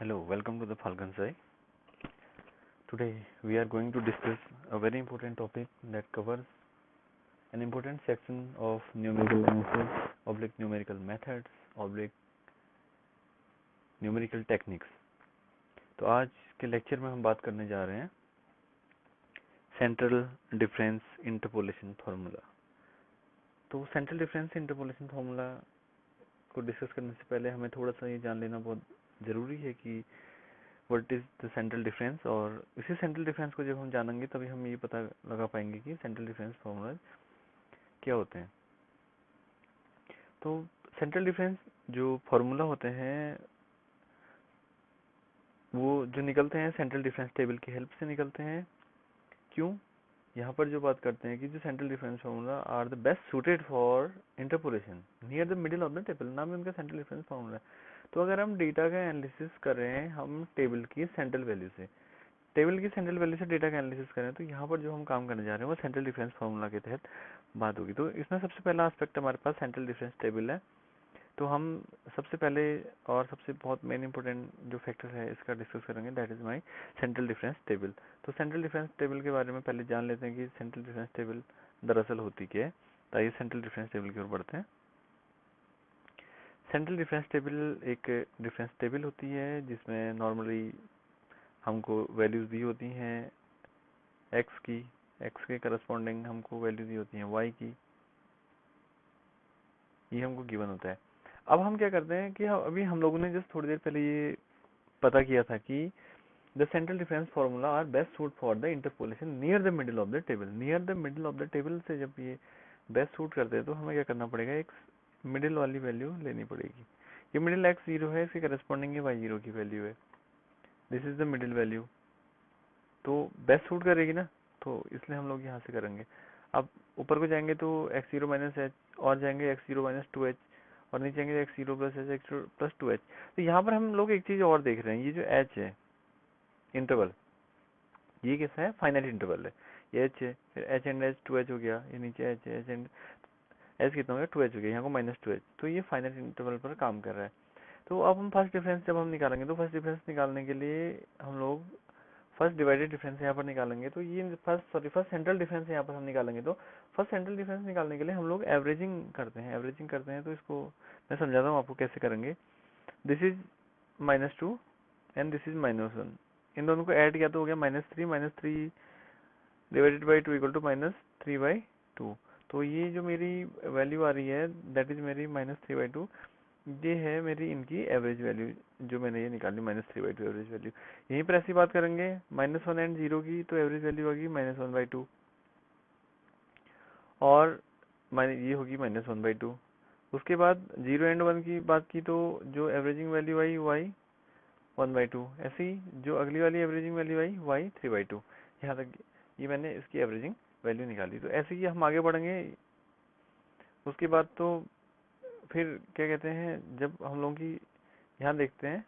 Hello, welcome to the Falcon Sai. Today we are going to discuss a very important topic that covers an important section of numerical analysis, oblique numerical methods, oblique numerical techniques. तो आज के lecture में हम बात करने जा रहे हैं सेंट्रल डिफरेंस इंटरपोलेशन फार्मूला। तो सेंट्रल डिफरेंस इंटरपोलेशन फार्मूला को डिस्कस करने से पहले हमें थोड़ा सा ये जान लेना बहुत ज़रूरी है कि what is the central difference, और इसी सेंट्रल डिफरेंस को जब हम जानेंगे तभी हम ये पता लगा पाएंगे कि सेंट्रल डिफरेंस फार्मूला क्या होते हैं। तो सेंट्रल डिफरेंस जो फार्मूला होते हैं वो जो निकलते हैं सेंट्रल डिफरेंस टेबल की हेल्प से निकलते हैं। क्यों? यहाँ पर जो बात करते हैं कि जो central difference formula are the best suited for interpolation near the middle of the table, नाम है उनका सेंट्रल डिफरेंस फार्मूला। तो अगर हम डेटा का एनालिसिस कर रहे हैं हम टेबल की सेंट्रल वैल्यू से डेटा का एनालिसिस करें, तो यहाँ पर जो हम काम करने जा रहे हैं वो सेंट्रल डिफरेंस फार्मूला के तहत बात होगी। तो इसमें सबसे पहला एस्पेक्ट हमारे पास सेंट्रल डिफरेंस टेबल है। तो हम सबसे पहले और सबसे बहुत मेन इंपॉर्टेंट जो फैक्टर है इसका डिस्कस करेंगे, that is my central difference table. तो सेंट्रल डिफरेंस टेबल के बारे में पहले जान लेते हैं कि सेंट्रल डिफरेंस टेबल दरअसल होती क्या है। तो आइए सेंट्रल डिफरेंस टेबल की ओर बढ़ते हैं। सेंट्रल डिफरेंस टेबल एक डिफरेंस टेबल होती है जिसमें नॉर्मली हमको वैल्यूज दी होती हैं एक्स के करस्पॉन्डिंग हमको वैल्यू दी होती हैं वाई की, ये हमको गिवन होता है। अब हम क्या करते हैं कि अभी हम लोगों ने जस्ट थोड़ी देर पहले ये पता किया था कि the central difference formula are best suit for the interpolation near the middle of the table. Near the middle of the table से जब ये बेस्ट सूट करते हैं तो हमें क्या करना पड़ेगा, एक मिडिल वाली वैल्यू लेनी पड़ेगी। ये मिडिल एक्स जीरो है, इसके करस्पॉन्डिंग ये वाई जीरो की वैल्यू है, this is the middle value. तो बेस्ट सूट करेगी ना, तो इसलिए हम लोग यहाँ से करेंगे। अब ऊपर को जाएंगे तो एक्स जीरो माइनस एच, और जाएंगे x zero minus two H, और नीचे जाएंगे x zero plus H, x plus two H. तो यहाँ पर हम लोग एक चीज और देख रहे हैं, ये जो एच है इंटरवल, ये कैसा है, फाइनाइट इंटरवल है। ये एच है, फिर H and H two H हो गया, ये नीचे एच है, एच एंड एच कितना हो गया, टू एच हो गया, यहाँ को माइनस टू एच। तो ये फाइनाइट इंटरवल पर काम कर रहा है। तो अब हम फर्स्ट डिफरेंस जब हम निकालेंगे तो फर्स्ट डिफरेंस निकालने के लिए हम लोग फर्स्ट डिवाइडेड डिफरेंस यहाँ पर निकालेंगे। तो ये फर्स्ट सेंट्रल डिफरेंस यहाँ पर हम निकालेंगे। तो फर्स्ट सेंट्रल डिफरेंस निकालने के लिए हम लोग एवरेजिंग करते हैं। तो इसको मैं समझाता हूँ आपको कैसे करेंगे। This is minus two and this is minus one, इन दोनों को ऐड किया तो हो गया minus three divided by two equal to minus three by two. तो ये जो मेरी वैल्यू आ रही है दैट इज मेरी माइनस थ्री बाई टू, ये है मेरी इनकी एवरेज वैल्यू जो मैंने ये निकाली, minus three by to average value. यहीं पर ऐसी बात करेंगे माइनस वन एंड जीरो की, तो एवरेज वैल्यू होगी माइनस वन बाई टू, और ये होगी माइनस वन बाई टू। उसके बाद जीरो एंड वन की बात की तो जो averaging value I Y one by two, ऐसी जो अगली वाली averaging value I Y three by two. यहाँ तक ये मैंने इसकी एवरेजिंग वैल्यू निकाली। तो ऐसे ही हम आगे बढ़ेंगे। उसके बाद तो फिर क्या कहते हैं, जब हम लोगों की यहाँ देखते हैं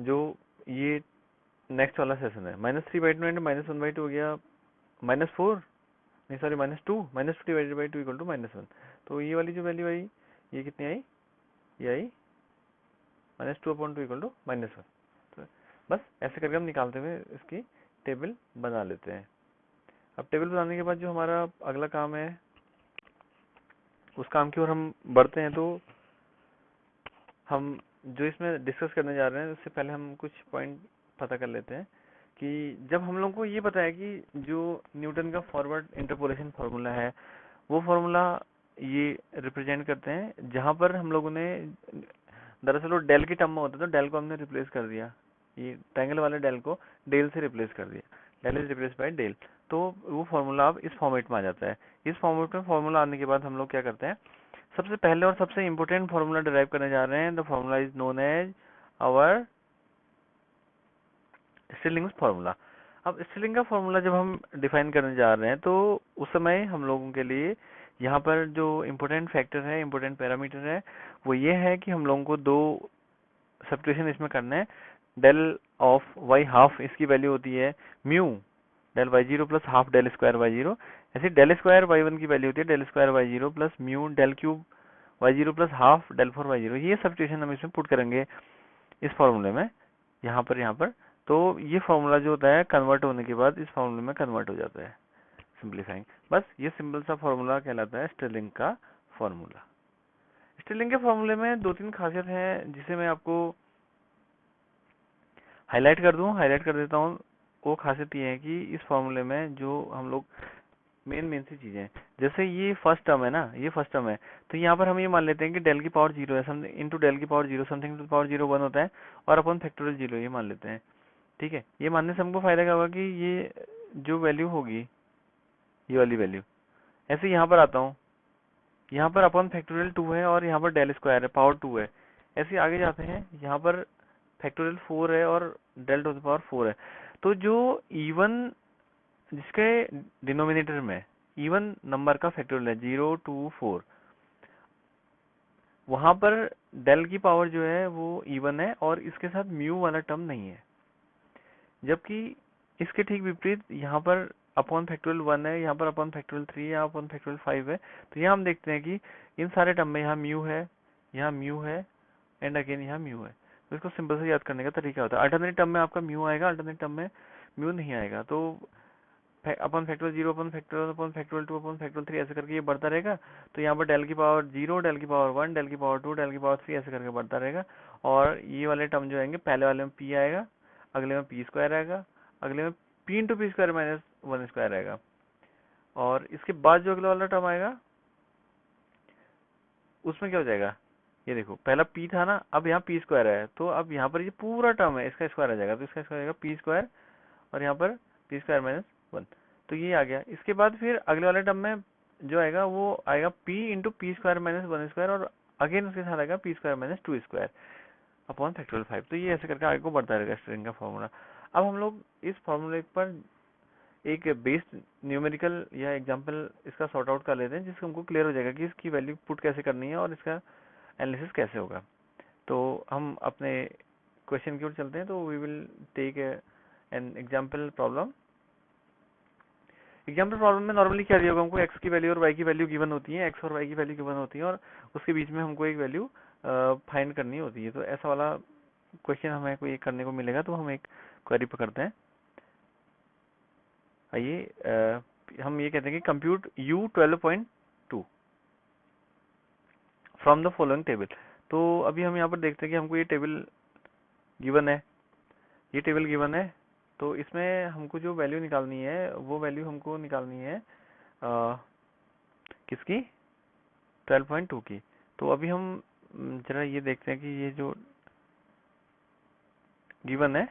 जो ये नेक्स्ट वाला सेशन है, minus three by two and minus one by two हो गया माइनस फोर, नहीं sorry minus two divided by two equal to minus one. तो ये वाली जो वैल्यू आई ये कितनी आई, ये आई minus two upon two equal to minus one. तो बस ऐसे करके हम निकालते हुए इसकी टेबल बना लेते हैं। अब टेबल बनाने के बाद जो हमारा अगला काम है उस काम की ओर हम बढ़ते हैं। तो हम जो इसमें डिस्कस करने जा रहे हैं उससे पहले हम कुछ पॉइंट पता कर लेते हैं कि जब हम लोग को ये पता है कि जो न्यूटन का फॉरवर्ड इंटरपोलेशन फार्मूला है वो फार्मूला ये रिप्रेजेंट करते हैं, जहां पर हम लोगों ने दरअसल वो डेल की टर्म में होता है तो डेल को हमने रिप्लेस कर दिया, ये ट्रायंगल वाले डेल को डेल से रिप्लेस कर दिया, del is replace by del. तो वो फार्मूला अब इस फॉर्मेट में आ जाता है। इस फॉर्मेट में फार्मूला आने के बाद हम लोग क्या करते हैं, सबसे पहले और सबसे इम्पोर्टेंट फार्मूला डिराइव करने जा रहे हैं। The formula is known as our Stirling's formula. अब स्टिरलिंग का फार्मूला जब हम डिफाइन करने जा रहे हैं तो उस समय हम लोगों के लिए यहाँ पर जो इम्पोर्टेंट फैक्टर है, इम्पोर्टेंट पैरामीटर है, वो ये है कि हम लोगों को दो सब्स्टिट्यूशन इसमें करना है। डेल ऑफ वाई हाफ, इसकी वैल्यू होती है mu del y zero plus half del square y zero. ऐसे डेल स्क्वायर वाई वन की वैल्यू होती है del square y zero plus mu del cube y0 plus half del four y0, ये substitution हम इसमें put करेंगे इस फॉर्मूले में, यहाँ पर। तो ये फॉर्मूला जो होता है कन्वर्ट होने के बाद इस फॉर्मूले में कन्वर्ट हो जाता है, सिंप्लीफाइंग। बस ये सिंपल सा फॉर्मूला कहलाता है स्टिरलिंग का फॉर्मूला। स्टिरलिंग के फॉर्मूले में 2-3 खासियत है जिसे मैं आपको हाईलाइट कर देता हूँ। वो खासियत ये है कि इस फॉर्मूले में जो हम लोग मेन सी चीजें हैं, जैसे ये फर्स्ट टर्म है ना, ये फर्स्ट टर्म है, तो यहाँ पर हम ये मान लेते हैं कि डेल की पावर 0 है, समथिंग इंटू डेल की पावर 0, समथिंग टू पावर 0 1 होता है, और अपन फैक्टोरियल 0 ये मान लेते हैं। ठीक है, ये मानने से हमको फायदा क्या होगा कि ये जो वैल्यू होगी, ये वाली वैल्यू, ऐसे यहाँ पर आता हूँ, यहाँ पर अपन फैक्टोरियल 2 है और यहाँ पर डेल स्क्वायर है, पावर 2 है। ऐसे आगे जाते हैं, यहाँ पर फैक्टोरियल 4 है और डेल टू द पावर 4 है। तो जो इवन जिसके डिनोमिनेटर में इवन नंबर का फैक्टोरियल है 0 2 4, वहां पर डेल की पावर जो है वो इवन है और इसके साथ म्यू वाला टर्म नहीं है। जबकि इसके ठीक विपरीत यहाँ पर अपॉन फैक्टोरियल 1 है, यहाँ पर अपॉन फैक्टोरियल 3 है, यहाँ अपॉन फैक्टोरियल 5 है। तो यहाँ हम देखते हैं कि इन सारे टर्म में यहाँ म्यू है एंड अगेन यहाँ म्यू है। तो इसको सिंपल से याद करने का तरीका होता है, अल्टरनेट टर्म में आपका म्यू आएगा, अल्टरनेट टर्म में म्यू नहीं आएगा। तो अपन फैक्टोरियल 0 अपन फैक्टोरियल 2 अपन फैक्टोरियल 3 ऐसे करके ये बढ़ता रहेगा। तो यहाँ पर डेल की पावर 0, डेल की पावर 1, डेल की पावर 2, डेल की पावर 3 ऐसे करके बढ़ता रहेगा। और ये वाले टर्म जो आएंगे, पहले वाले में p आएगा, अगले में p स्क्वायर आएगा, अगले में p into P square minus 1 square आएगा, और इसके बाद जो अगला वाला टर्म आएगा उसमें क्या हो जाएगा, ये देखो पहला p था ना, अब यहाँ p स्क्वायर है, तो अब यहाँ पर ये पूरा टर्म है इसका स्क्वायर आ जाएगा, तो इसका स्क्वायर आएगा p स्क्वायर, और यहाँ पर p स्क्वायर माइनस 1। तो ये आ गया। इसके बाद फिर अगले वाले टर्म में जो आएगा वो आएगा p into P square minus 1 square, और अगेन उसके साथ आएगा p square minus 2 square upon factorial 5। तो ये ऐसे करके आगे को बढ़ता रहेगा स्ट्रिंग का फॉर्मूला। अब हम लोग इस फॉर्मूले पर एक बेस्ड न्यूमेरिकल या एग्जांपल इसका सॉर्ट आउट कर लेते हैं, जिससे हमको क्लियर हो जाएगा कि इसकी वैल्यू पुट कैसे करनी है और इसका एनालिसिस कैसे होगा। तो हम अपने क्वेश्चन की ओर चलते हैं। तो we will take an example problem. Example problem में नॉर्मली क्या दिया होगा, हमको x की वैल्यू और y की वैल्यू गिवन होती है, x और y की वैल्यू गिवन होती है, और उसके बीच में हमको एक वैल्यू फाइंड करनी होती है। तो ऐसा वाला क्वेश्चन हमें कोई करने को मिलेगा, तो हम एक क्वेरी पकड़ते हैं। आइए हम ये कहते हैं कि compute U12.2 from the following table. तो अभी हम यहाँ पर देखते हैं कि हमको ये टेबल गिवन है, तो इसमें हमको जो वैल्यू निकालनी है वो वैल्यू हमको निकालनी है किसकी, 12.2 की। तो अभी हम जरा ये देखते हैं कि ये जो गिवन है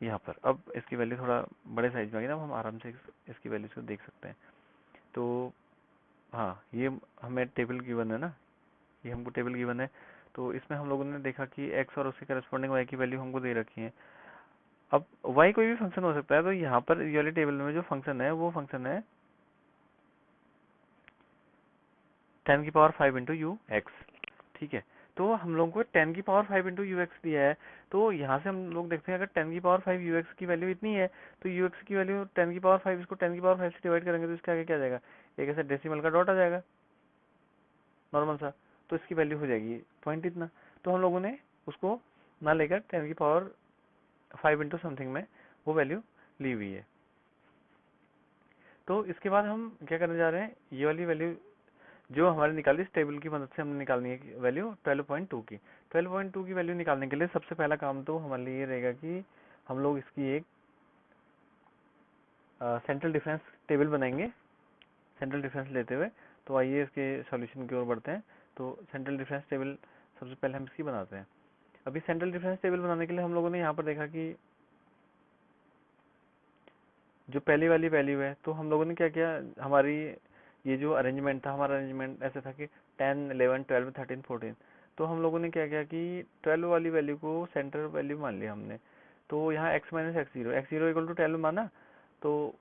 यहाँ पर, अब इसकी वैल्यू थोड़ा बड़े साइज में आ गई ना, हम आराम से इसकी वैल्यू को देख सकते हैं। तो हाँ, ये हमें टेबल गिवन है ना, ये हमको टेबल गिवन है। तो इसमें हम लोगों ने देखा कि x और उसके करस्पॉन्डिंग y की वैल्यू हमको दे रखी है। अब y कोई भी फंक्शन हो सकता है, तो यहाँ पर ये वाले टेबल में जो फंक्शन है वो फंक्शन है 10 की पावर 5 इंटू यू एक्स। ठीक है, तो हम लोगों को 10 की पावर 5 इंटू यू एक्स दिया है। तो यहाँ से हम लोग देखते हैं अगर 10 की पावर 5 यू एक्स की वैल्यू इतनी है, तो यू एक्स की वैल्यू 10 की पावर 5, इसको 10 की पावर 5 से डिवाइड करेंगे तो इसके आगे क्या आ जाएगा, एक ऐसा डेसिमल का डॉट आ जाएगा नॉर्मल सा, तो इसकी वैल्यू हो जाएगी पॉइंट इतना। तो हम लोगों ने उसको ना लेकर 10 की पावर 5 इंटू समथिंग में वो वैल्यू ली हुई है। तो इसके बाद हम क्या करने जा रहे हैं, ये वाली वैल्यू जो हमारे निकाली इस टेबल की मदद से हमने निकालनी है वैल्यू 12.2 की। 12.2 की वैल्यू निकालने के लिए सबसे पहला काम तो हमारे लिए ये रहेगा कि हम लोग इसकी एक सेंट्रल डिफरेंस टेबल बनाएंगे, सेंट्रल डिफरेंस लेते हुए। तो आइए इसके सॉल्यूशन की ओर बढ़ते हैं। तो सेंट्रल डिफरेंस टेबल सबसे पहले हम इसकी बनाते हैं। अभी सेंट्रल डिफरेंस टेबल बनाने के लिए हम लोगों ने यहाँ पर देखा कि जो पहली वाली वैल्यू है, तो हम लोगों ने क्या किया, हमारी ये जो अरेंजमेंट था, हमारा अरेंजमेंट ऐसे था कि 10 11 12 13 14। तो हम लोगों ने क्या किया कि 12 वाली वैल्यू को सेंटर वैल्यू मान लिया हमने। तो यहाँ x minus x zero equal to 12 माना। तो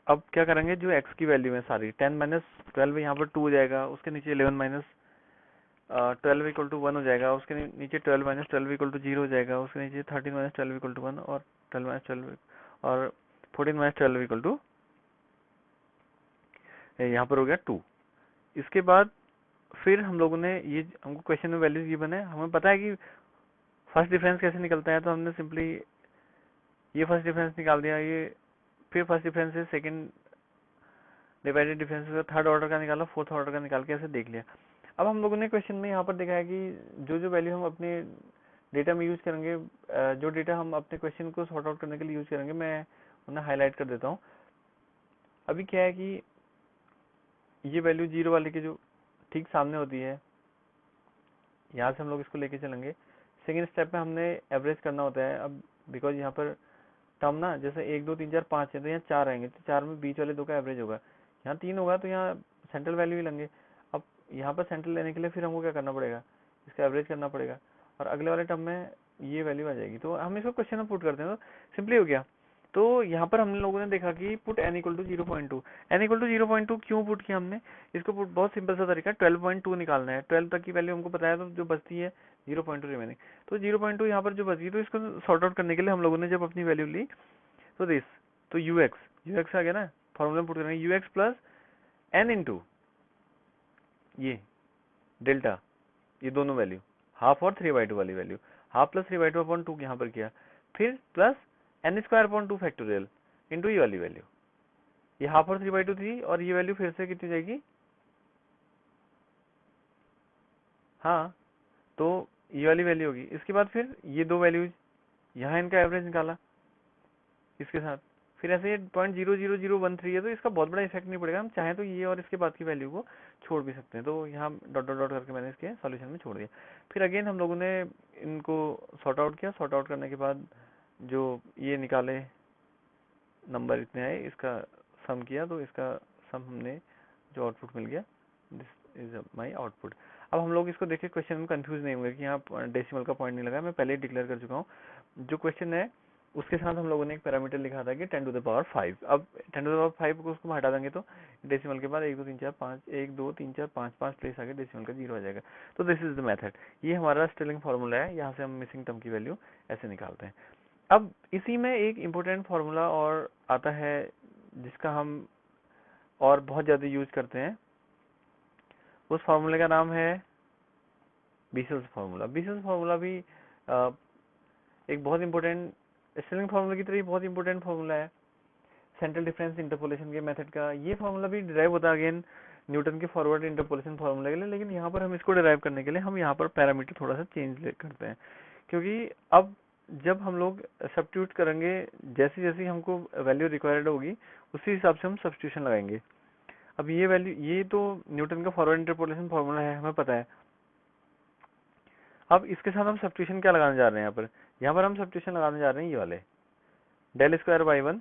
अब क्या करेंगे, जो x की वैल्यू है सारी 10 माइनस 12 यहाँ पर 2 हो जाएगा, उसके नीचे 11 माइनस 12 इक्वल टू 1 हो जाएगा, उसके नीचे 12 माइनस 12 इक्वल टू 0 हो जाएगा, उसके नीचे 13 माइनस 12 इक्वल टू 1, और 12 माइनस 12 और 14 माइनस 12 इक्वल टू, यहाँ पर हो गया 2। इसके बाद फिर हम लोगों ने ये, हमको क्वेश्चन में वैल्यूज गिवन है, हमें पता है कि फर्स्ट डिफरेंस कैसे निकलता है, तो हमने सिंपली ये फर्स्ट डिफरेंस निकाल दिया, ये फिर फर्स्ट डिफरेंस से सेकंड डिवाइडेड डिफरेंस का थर्ड ऑर्डर का निकाला, फोर्थ ऑर्डर का निकाल के ऐसे देख लिया। अब हम लोगों ने क्वेश्चन में यहाँ पर देखा है कि जो जो वैल्यू हम अपने डेटा में यूज करेंगे, जो डेटा हम अपने क्वेश्चन को सॉर्ट आउट करने के लिए यूज करेंगे, मैं उन्हें हाईलाइट कर देता हूँ। अभी क्या है कि ये वैल्यू जीरो वाले के जो ठीक सामने होती है, यहाँ से हम लोग इसको लेके चलेंगे। सेकेंड स्टेप में हमने एवरेज करना होता है। अब बिकॉज यहाँ पर टर्म ना, जैसे 1 2 3 4 5 है, तो यहाँ 4 आएंगे, तो 4 में बीच वाले 2 का एवरेज होगा। यहाँ 3 होगा तो यहाँ सेंट्रल वैल्यू ही लेंगे। अब यहाँ पर सेंट्रल लेने के लिए फिर हमको क्या करना पड़ेगा, इसका एवरेज करना पड़ेगा, और अगले वाले टर्म में ये वैल्यू आ जाएगी। तो हम इसको क्वेश्चन में पुट करते हैं, तो सिंपली हो गया। तो यहाँ पर हम लोगों ने देखा कि put n equal to 0.2। n equal to 0.2 क्यों पुट किया हमने, इसको पुट बहुत सिंपल सा तरीका, 12.2 निकालना है। 12 तक की वैल्यू हमको पता है, तो जो बचती है 0.2 रिमेनिंग, तो 0.2 यहाँ पर जो बची, तो इसको सॉर्ट आउट करने के लिए हम लोगों ने जब अपनी वैल्यू ली, तो दिस, तो ux आ गया ना, फॉर्मूला में पुट करेंगे ux प्लस n इंटू ये डेल्टा, ये दोनों वैल्यू हाफ और 3/2 वाली वैल्यू, हाफ प्लस 3/2 अपॉन 2 यहाँ पर किया, फिर plus n square upon 2 factorial into ये वाली वैल्यू, ये हाफ और 3/2 थी, और ये वैल्यू फिर से कितनी जाएगी, हाँ, तो ये वाली वैल्यू होगी। इसके बाद फिर ये दो वैल्यूज, यहाँ इनका एवरेज निकाला इसके साथ, फिर ऐसे 0.00013 है, तो इसका बहुत बड़ा इफेक्ट नहीं पड़ेगा। हम चाहें तो ये और इसके बाद की वैल्यू को छोड़ भी सकते हैं, तो यहाँ डॉट डॉट डॉट करके मैंने इसके सॉल्यूशन में छोड़ दिया। फिर अगेन हम लोगों ने इनको सॉर्ट आउट किया, सॉर्ट आउट करने के बाद जो ये निकाले नंबर इतने आए, इसका सम किया, तो इसका सम हमने जो आउटपुट मिल गया, दिस इज माय आउटपुट। अब हम लोग इसको देखे क्वेश्चन में कंफ्यूज नहीं होंगे कि यहाँ डेसिमल का पॉइंट नहीं लगा, मैं पहले ही डिक्लेयर कर चुका हूँ। जो क्वेश्चन है उसके साथ हम लोगों ने एक पैरामीटर लिखा था कि 10 टू द पावर 5। अब 10 टू द पावर 5 को उसको हटा देंगे, तो डेसिमल के बाद 1 2 3 4 5 1 2 3 4 5 5 प्लेस आगे डेसिमल का 0 आ जाएगा। तो दिस इज द मेथड, ये हमारा स्टेलिंग फार्मूला है, यहाँ से हम मिसिंग टर्म की वैल्यू ऐसे निकालते हैं। अब इसी में एक इम्पोर्टेंट फार्मूला और आता है जिसका हम और बहुत ज़्यादा यूज करते हैं, उस फार्मूले का नाम है बीसेल्स फार्मूला। बीसेल्स फार्मूला भी एक बहुत इंपॉर्टेंट, स्टेलिंग फार्मूला की तरह बहुत इंपॉर्टेंट फार्मूला है सेंट्रल डिफरेंस इंटरपोलेशन के मेथड का। ये फार्मूला भी डिराइव होता है अगेन न्यूटन के फॉरवर्ड इंटरपोलेशन फार्मूला के लिए, लेकिन यहाँ पर हम इसको डिराइव करने के लिए हम यहाँ पर पैरामीटर थोड़ा सा चेंज करते हैं, क्योंकि अब जब हम लोग सब्स्टिट्यूट करेंगे, जैसी जैसी हमको वैल्यू रिक्वायर्ड होगी उसी हिसाब से हम सब्स्टिट्यूशन लगाएंगे। अब ये वैल्यू, ये तो न्यूटन का फॉरवर्ड इंटरपोलेशन फार्मूला है, हमें पता है। अब इसके साथ हम सब्स्टिट्यूशन क्या लगाने जा रहे हैं, यहाँ पर हम सब्स्टिट्यूशन लगाने जा रहे हैं ये वाले डेल स्क्वायर बाई 1,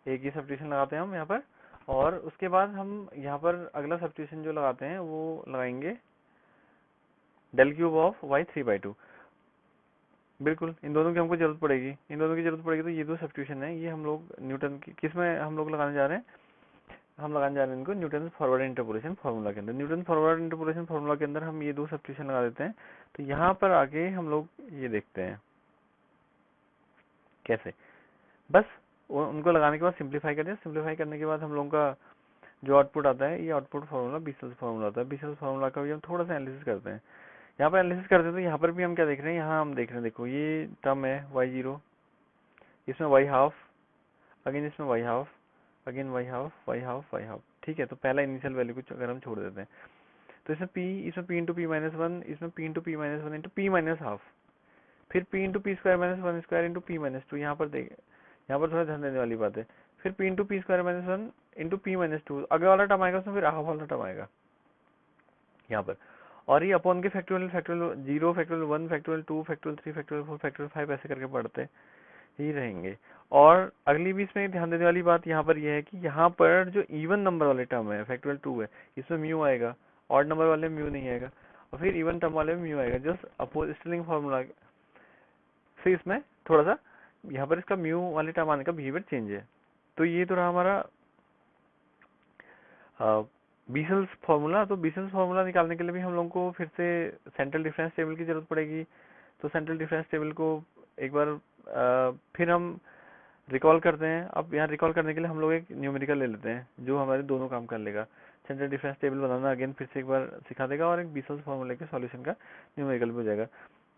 एक ही सब्स्टिट्यूशन लगाते हैं हम यहाँ पर। और उसके बाद हम यहाँ पर अगला सब्स्टिट्यूशन जो लगाते हैं वो लगाएंगे डेल क्यूब ऑफ वाई 3/2। बिल्कुल इन दोनों की हमको जरूरत पड़ेगी, इन दोनों की जरूरत पड़ेगी, तो ये दो सब्स्टिट्यूशन है, ये हम लोग न्यूटन की किस में हम लोग लगाने जा रहे हैं, हम लगाने जा रहे हैं इनको न्यूटन फॉरवर्ड इंटरपोलेशन फार्मूला के अंदर। न्यूटन फॉरवर्ड इंटरपोलेशन फार्मूला के अंदर हम ये दो सब्स्टिट्यूशन लगा देते हैं। तो यहाँ पर आके हम लोग ये देखते हैं कैसे, बस उनको लगाने के बाद सिंप्लीफाई कर दिया। सिंप्लीफाई करने के बाद हम लोगों का जो आउटपुट आता है, ये आउटपुट फार्मूला बीसेल्स फार्मूला होता है। बीसेल्स फार्मूला का भी हम थोड़ा सा एनालिसिस करते हैं। यहाँ पर एनालिसिस करते हैं तो यहाँ पर भी हम क्या देख रहे हैं, यहाँ हम देख रहे हैं, देखो ये टर्म है y0, इसमें y हाफ, अगेन इसमें y half, again y half y half y half, ठीक है। तो पहला इनिशियल वैल्यू को अगर हम छोड़ देते हैं, तो इसमें p into P minus one, इसमें p into P minus one into P minus half, फिर p into P square minus one square into P minus two. यहाँ पर देख, यहाँ पर थोड़ा ध्यान देने वाली बात है, फिर p into P square minus one into P minus two, अगला वाला टर्म आएगा उसमें फिर हाफ वाला टर्म आएगा यहाँ पर। और ये अपॉन के factorial, factorial 0, factorial 1, factorial 2, factorial 3, factorial 4, factorial 5 ऐसे करके पढ़ते ही रहेंगे। और अगली भी इसमें ध्यान देने वाली बात यहाँ पर यह है कि यहाँ पर जो इवन नंबर वाले टर्म है फैक्टोरियल 2 है, इसमें म्यू आएगा, ऑड नंबर वाले म्यू नहीं आएगा, और फिर इवन टर्म वाले में म्यू आएगा, जस्ट अपोज स्टेलिंग फार्मूला से इसमें थोड़ा सा यहाँ पर इसका म्यू वाले टर्म आने का बिहेवियर चेंज है। तो ये तो रहा हमारा बीसेल्स फार्मूला। तो बीसेल्स फार्मूला निकालने के लिए भी हम लोगों को फिर से सेंट्रल डिफरेंस टेबल की जरूरत पड़ेगी। तो सेंट्रल डिफरेंस टेबल को एक बार फिर हम रिकॉल करते हैं। अब यहाँ रिकॉल करने के लिए हम लोग एक न्यूमेरिकल ले लेते हैं जो हमारे दोनों काम कर लेगा। सेंट्रल डिफरेंस टेबल बनाना अगेन फिर से एक बार सिखा देगा, और एक बीसल्स फार्मूले के सॉल्यूशन का न्यूमेरिकल भी हो जाएगा।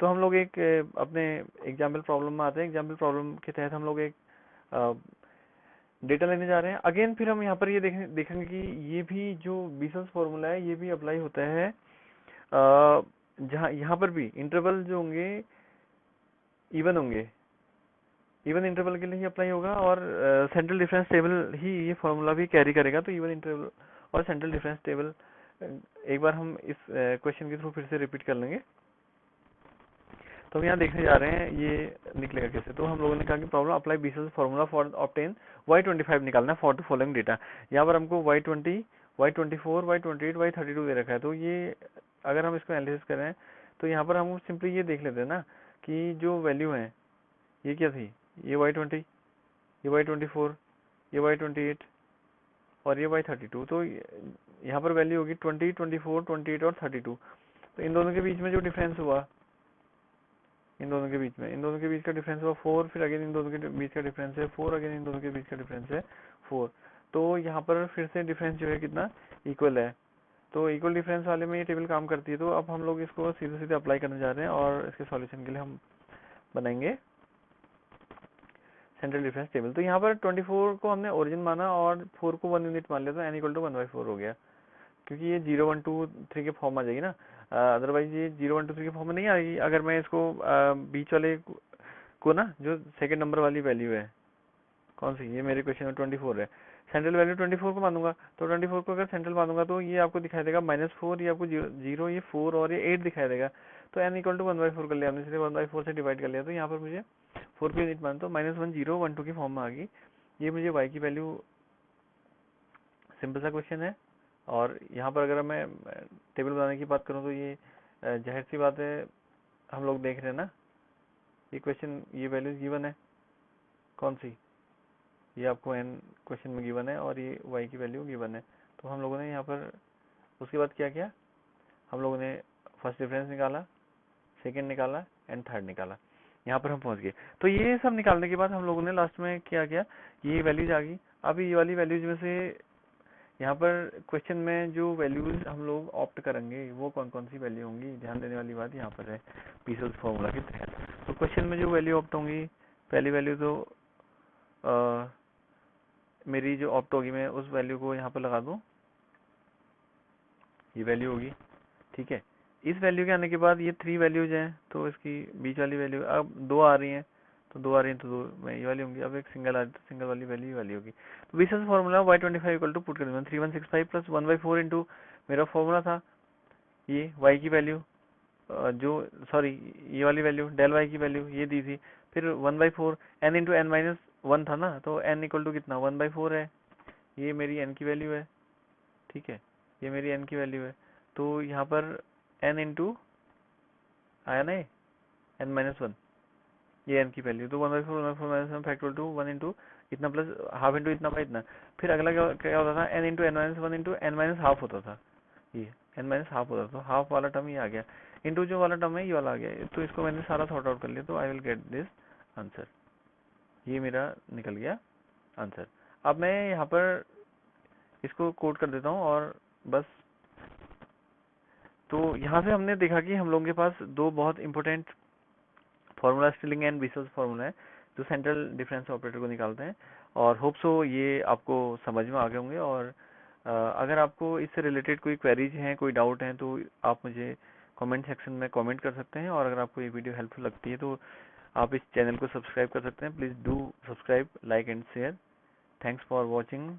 तो हम लोग एक अपने एग्जाम्पल प्रॉब्लम में आते हैं। एग्जाम्पल प्रॉब्लम के तहत हम लोग एक डेटा लेने जा रहे हैं। अगेन फिर हम यहाँ पर ये देखेंगे कि ये भी जो बीसल्स फार्मूला है ये भी अप्लाई होता है जहाँ यहाँ पर भी इंटरवल जो होंगे इवन होंगे, इवन इंटरवल के लिए ही अप्लाई होगा, और सेंट्रल डिफरेंस टेबल ही ये फॉर्मूला भी कैरी करेगा। तो इवन इंटरवल और सेंट्रल डिफरेंस टेबल एक बार हम इस क्वेश्चन के थ्रू फिर से रिपीट कर लेंगे। तो हम यहाँ देखने जा रहे हैं ये निकलेगा कैसे। तो हम लोगों ने कहा कि problem apply Bessel's formula for obtain y25 निकालना है फॉर द फॉलोइंग डेटा। यहाँ पर हमको y20, y24, y28, y32 दे रखा है। तो ये अगर हम इसको एनालिसिस करें तो यहाँ पर हम सिंपली ये देख लेते हैं ना कि जो वैल्यू है ये क्या थी, ये y20, ये y24, ये y28 और ये y32। तो यहाँ पर वैल्यू होगी 20, 24, 28 और 32। तो इन दोनों के बीच में जो डिफरेंस हुआ, इन दोनों के बीच का डिफरेंस हुआ 4, फिर अगेन इन दोनों के बीच का डिफरेंस है 4, अगेन इन दोनों के बीच का डिफरेंस है 4। तो यहाँ पर फिर से डिफरेंस जो है कितना इक्वल है। तो इक्वल डिफरेंस वाले में ये टेबल काम करती है। तो अब हम लोग इसको सीधे सीधे अप्लाई करने जा रहे हैं, और इसके सॉल्यूशन के लिए हम बनाएंगे सेंट्रल डिफरेंस टेबल। तो यहाँ पर 24 को हमने ओरिजिन माना और 4 को 1 यूनिट मान लिया, तो n = 1/4 हो गया, क्योंकि ये 0, 1, 2, 3 के फॉर्म आ जाएगी ना। अदरवाइज ये 0, 1, 2, 3 के फॉर्म में नहीं आएगी। अगर मैं इसको बीच वाले को ना, जो सेकंड नंबर वाली वैल्यू है, कौन सी, ये मेरे क्वेश्चन में 24 है, सेंट्रल वैल्यू 24 को मानूंगा। तो 24 को अगर सेंट्रल मानूंगा तो ये आपको दिखाई देगा -4, ये आपको 0, ये 4 और ये 8 दिखाई देगा। तो n = 1/4 कर लिया हमने, सीधे 1/4 से डिवाइड कर लिया। तो यहाँ पर मुझे 4 की यूनिट मान तो -1, 0, 1, 2 की फॉर्म में आ गई। ये मुझे y की वैल्यू, सिंपल सा क्वेश्चन है। और यहाँ पर अगर मैं टेबल बनाने की बात करूँ तो ये जाहिर सी बात है, हम लोग देख रहे हैं ना ये क्वेश्चन, ये वैल्यूज गिवन है, कौन सी, ये आपको n क्वेश्चन में गिवन है और ये y की वैल्यू गिवन है। तो हम लोगों ने यहाँ पर उसके बाद क्या किया, हम लोगों ने फर्स्ट डिफरेंस निकाला, सेकंड निकाला एंड थर्ड निकाला। यहाँ पर हम पहुंच गए। तो ये सब निकालने के बाद हम लोगों ने लास्ट में क्या किया, ये वैल्यूज आ गई। अब ये वाली वैल्यूज में से यहाँ पर क्वेश्चन में जो वैल्यूज हम लोग ऑप्ट करेंगे वो कौन कौन सी वैल्यू होंगी, ध्यान देने वाली बात यहाँ पर है बीसल्स फार्मूला के तहत। तो क्वेश्चन में जो वैल्यू ऑप्ट होंगी, पहली वैल्यू तो मेरी जो ऑप्ट होगी, मैं उस वैल्यू को यहाँ पर लगा दूँ, ये वैल्यू होगी, ठीक है। इस वैल्यू के आने के बाद ये 3 वैल्यूज हैं, तो इसकी बीच वाली वैल्यू अब 2 आ रही हैं, तो 2 आ रही हैं तो 2 में ये वाली होंगी। अब एक सिंगल आ रही तो सिंगल वाली वैल्यू वाली होगी। तो बीसल्स फार्मूला y25 = पुट कर देना 3165 + 1/4 इंटू मेरा फॉर्मूला था ये y की वैल्यू, जो सॉरी ये वाली वैल्यू डेल y की वैल्यू ये दी थी, फिर 1/4 n × n-1 था ना, तो n = कितना 1/4 है, ये मेरी n की वैल्यू है, ठीक है, ये मेरी n की वैल्यू है। तो यहाँ पर n इंटू आया ना n-1, ये n की वैल्यू, तो 1/4, 1/4 फैक्टोरियल 2 1 इंटू इतना प्लस हाफ इंटू इतना बाई इतना। फिर अगला क्या होता था, n × n-1 इंटू n-½ होता था, ये n-½ होता था, तो हाफ वाला टर्म ये आ गया, इंटू जो वाला टर्म है ये वाला आ गया। तो इसको मैंने सारा सॉर्ट आउट कर लिया, तो I will get this answer, ये मेरा निकल गया आंसर। अब मैं यहाँ पर इसको कोड कर देता हूँ और बस। तो यहाँ से हमने देखा कि हम लोगों के पास दो बहुत important formula, Stirling and Bessel's formula है जो सेंट्रल डिफरेंस ऑपरेटर को निकालते हैं। और होप सो ये आपको समझ में आ गए होंगे। और अगर आपको इससे रिलेटेड कोई क्वेरीज हैं, कोई डाउट हैं, तो आप मुझे कमेंट सेक्शन में कमेंट कर सकते हैं। और अगर आपको ये वीडियो हेल्पफुल लगती है तो आप इस चैनल को सब्सक्राइब कर सकते हैं। Please do subscribe, like and share. Thanks for watching.